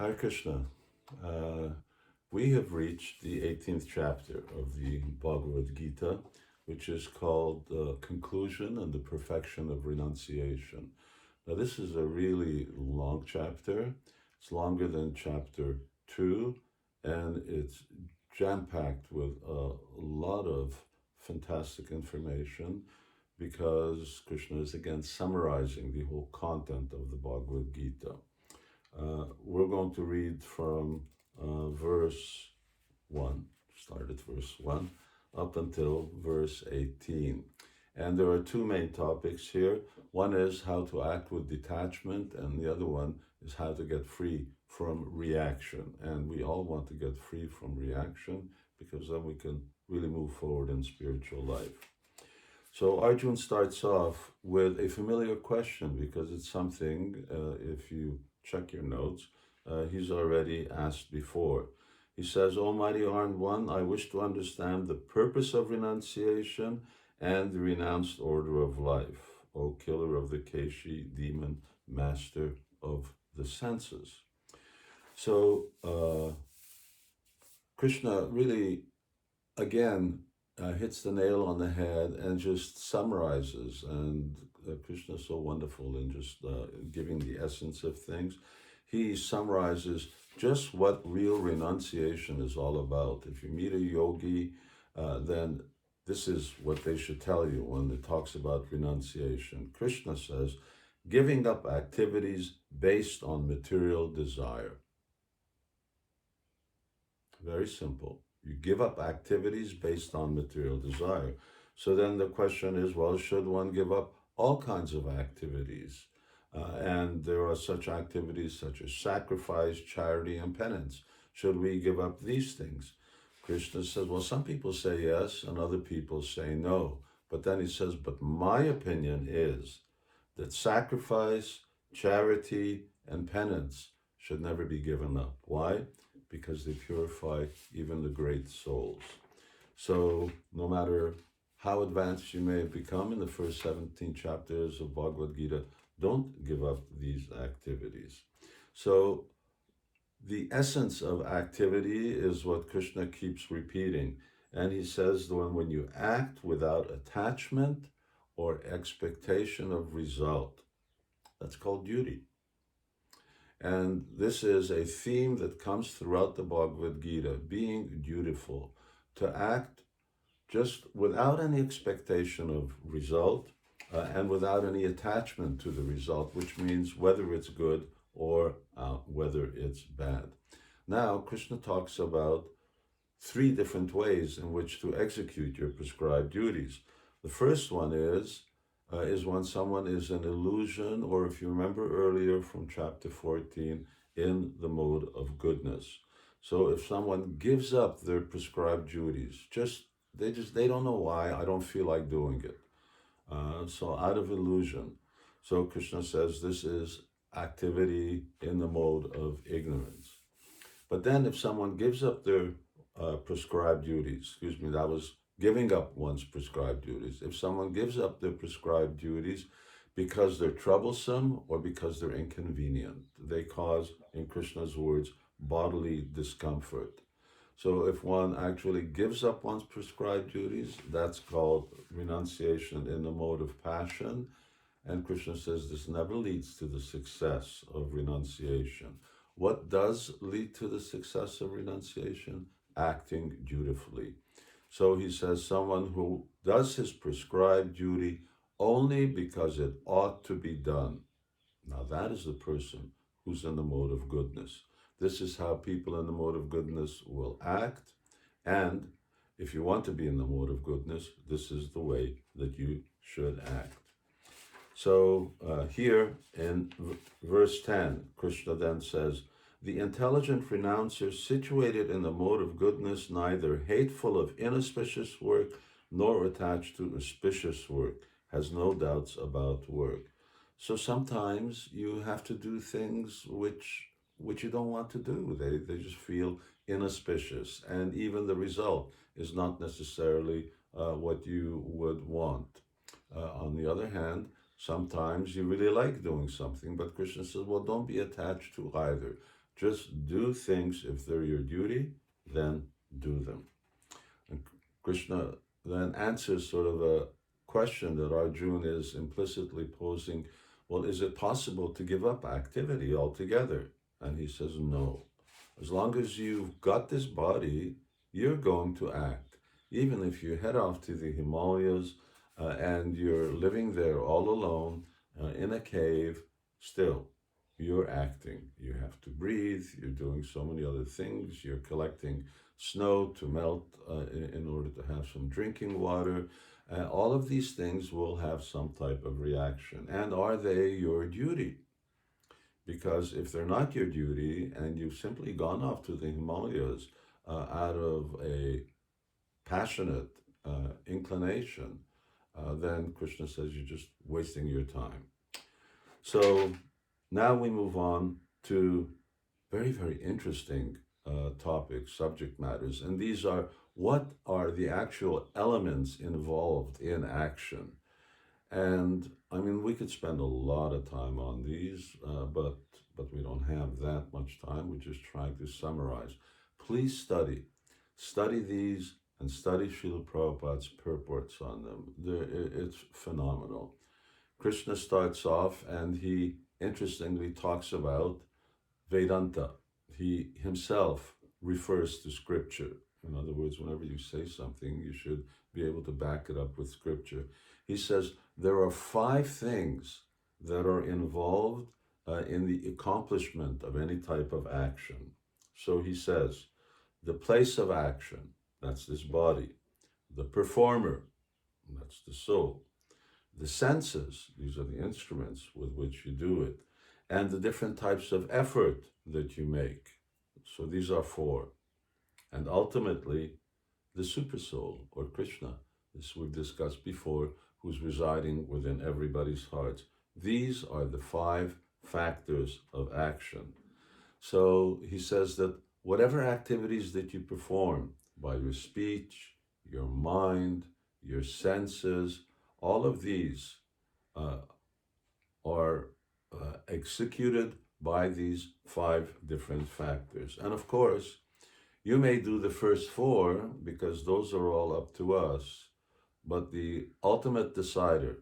Hare Krishna. Uh, we have reached the 18th chapter of the Bhagavad Gita, which is called Conclusion and the Perfection of Renunciation. Now, this is a really long chapter. It's longer than chapter 2, and it's jam packed with a lot of fantastic information because Krishna is again summarizing the whole content of the Bhagavad Gita. We're going to read from verse 1, start at verse 1, up until verse 18. And there are two main topics here. One is how to act with detachment, and the other one is how to get free from reaction. And we all want to get free from reaction because then we can really move forward in spiritual life. So Arjun starts off with a familiar question because it's something, if you check your notes, he's already asked before. He says, Almighty Armed One, I wish to understand the purpose of renunciation and the renounced order of life, O killer of the Keshi, demon, master of the senses. So Krishna really, again, hits the nail on the head and just summarizes. And Krishna is so wonderful in just giving the essence of things. He summarizes just what real renunciation is all about. If you meet a yogi, then this is what they should tell you when it talks about renunciation. Krishna says, giving up activities based on material desire. Very simple. You give up activities based on material desire. So then the question is, well, should one give up all kinds of activities? And there are such activities such as sacrifice, charity, and penance. Should we give up these things? Krishna says, well, some people say yes, and other people say no. But then he says, but my opinion is that sacrifice, charity, and penance should never be given up. Why? Because they purify even the great souls. So no matter how advanced you may have become in the first 17 chapters of Bhagavad Gita, don't give up these activities. So the essence of activity is what Krishna keeps repeating. And he says when you act without attachment or expectation of result, that's called duty. And this is a theme that comes throughout the Bhagavad Gita, being dutiful, to act just without any expectation of result and without any attachment to the result, which means whether it's good or whether it's bad. Now, Krishna talks about three different ways in which to execute your prescribed duties. The first one is when someone is in illusion, or if you remember earlier from chapter 14, in the mode of goodness. So if someone gives up their prescribed duties, they don't know why, I don't feel like doing it. So out of illusion. So Krishna says this is activity in the mode of ignorance. But then if someone gives up their prescribed duties, that was giving up one's prescribed duties. If someone gives up their prescribed duties because they're troublesome or because they're inconvenient, they cause, in Krishna's words, bodily discomfort. So if one actually gives up one's prescribed duties, that's called renunciation in the mode of passion. And Krishna says this never leads to the success of renunciation. What does lead to the success of renunciation? Acting dutifully. So he says someone who does his prescribed duty only because it ought to be done. Now that is the person who's in the mode of goodness. This is how people in the mode of goodness will act. And if you want to be in the mode of goodness, this is the way that you should act. So here in verse 10, Krishna then says, the intelligent renouncer situated in the mode of goodness, neither hateful of inauspicious work nor attached to auspicious work, has no doubts about work. So sometimes you have to do things which you don't want to do. They just feel inauspicious, and even the result is not necessarily what you would want. On the other hand, sometimes you really like doing something, but Krishna says, well, don't be attached to either. Just do things. If they're your duty, then do them. And Krishna then answers sort of a question that Arjuna is implicitly posing. Well, is it possible to give up activity altogether? And he says, no. As long as you've got this body, you're going to act. Even if you head off to the Himalayas and you're living there all alone in a cave, still, you're acting. You have to breathe. You're doing so many other things. You're collecting snow to melt in order to have some drinking water. All of these things will have some type of reaction. And are they your duty? Because if they're not your duty and you've simply gone off to the Himalayas out of a passionate inclination, then Krishna says you're just wasting your time. So now we move on to very, very interesting topics, subject matters, and these are what are the actual elements involved in action. And I mean, we could spend a lot of time on these, but we don't have that much time. We're just trying to summarize. Please study these, and study Srila Prabhupada's purports on them. It's phenomenal. Krishna starts off, and he interestingly talks about Vedanta. He himself refers to scripture. In other words, whenever you say something, you should be able to back it up with scripture. He says there are 5 things that are involved in the accomplishment of any type of action. So he says, the place of action, that's this body. The performer, that's the soul. The senses, these are the instruments with which you do it. And the different types of effort that you make. So these are 4. And ultimately, the Supersoul, or Krishna, this we've discussed before, who's residing within everybody's hearts. These are the 5 factors of action. So he says that whatever activities that you perform by your speech, your mind, your senses, all of these are executed by these 5 different factors. And of course, you may do the first 4 because those are all up to us, but the ultimate decider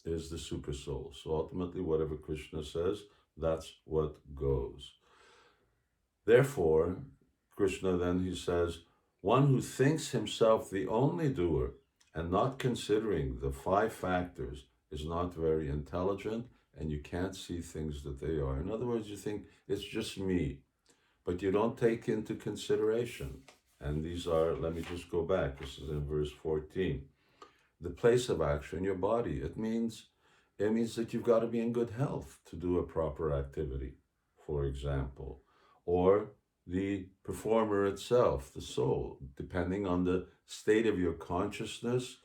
is the Supersoul. So ultimately, whatever Krishna says, that's what goes. Therefore, Krishna then, he says, one who thinks himself the only doer and not considering the 5 factors is not very intelligent, and you can't see things that they are. In other words, you think it's just me, but you don't take into consideration. And these are, let me just go back. This is in verse 14. The place of action, your body. It means that you've got to be in good health to do a proper activity, for example. Or the performer itself, the soul. Depending on the state of your consciousness,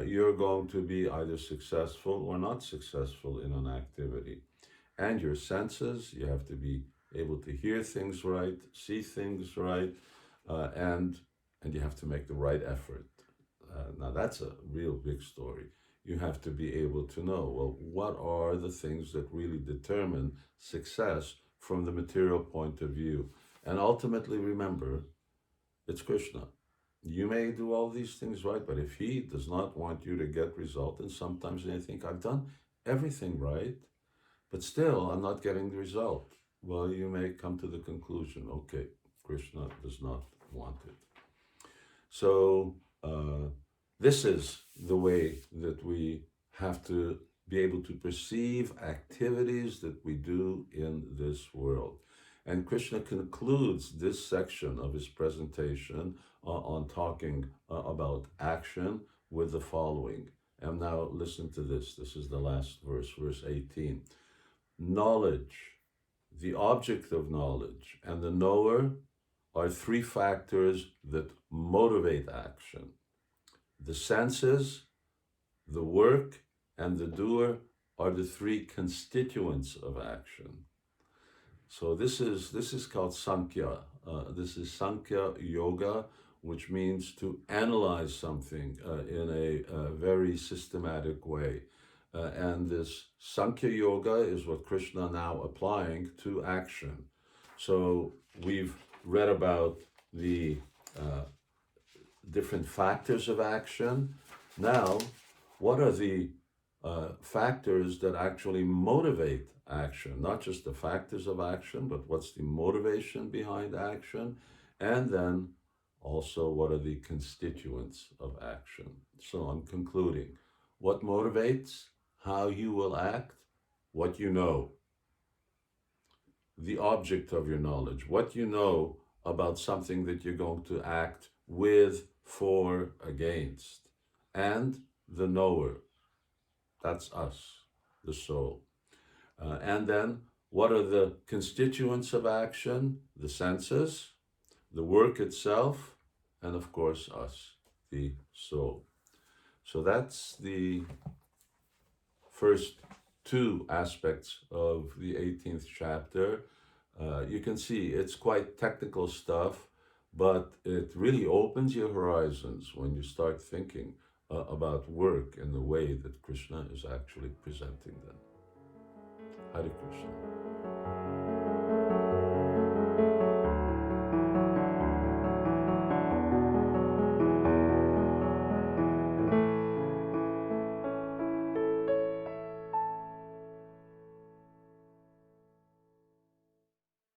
you're going to be either successful or not successful in an activity. And your senses, you have to be able to hear things right, see things right, and you have to make the right effort. Now that's a real big story. You have to be able to know, well, what are the things that really determine success from the material point of view? And ultimately, remember, it's Krishna. You may do all these things right, but if he does not want you to get result, and sometimes you think, I've done everything right, but still I'm not getting the result. Well, you may come to the conclusion, okay, Krishna does not want it. So this is the way that we have to be able to perceive activities that we do in this world. And Krishna concludes this section of his presentation on talking about action with the following. And now listen to this. This is the last verse, verse 18. Knowledge, the object of knowledge, and the knower are 3 factors that motivate action. The senses, the work, and the doer are the 3 constituents of action. So this is called Sankhya. This is Sankhya Yoga, which means to analyze something in a very systematic way. And this Sankhya Yoga is what Krishna now applying to action. So we've read about the different factors of action. Now, what are the factors that actually motivate action? Not just the factors of action, but what's the motivation behind action? And then also, what are the constituents of action? So I'm concluding. What motivates? How you will act? What you know, the object of your knowledge, what you know about something that you're going to act with, for, against, and the knower. That's us, the soul. And then, what are the constituents of action? The senses, the work itself, and of course, us, the soul. So that's the first two aspects of the 18th chapter. You can see it's quite technical stuff, but it really opens your horizons when you start thinking about work in the way that Krishna is actually presenting them. Hare Krishna.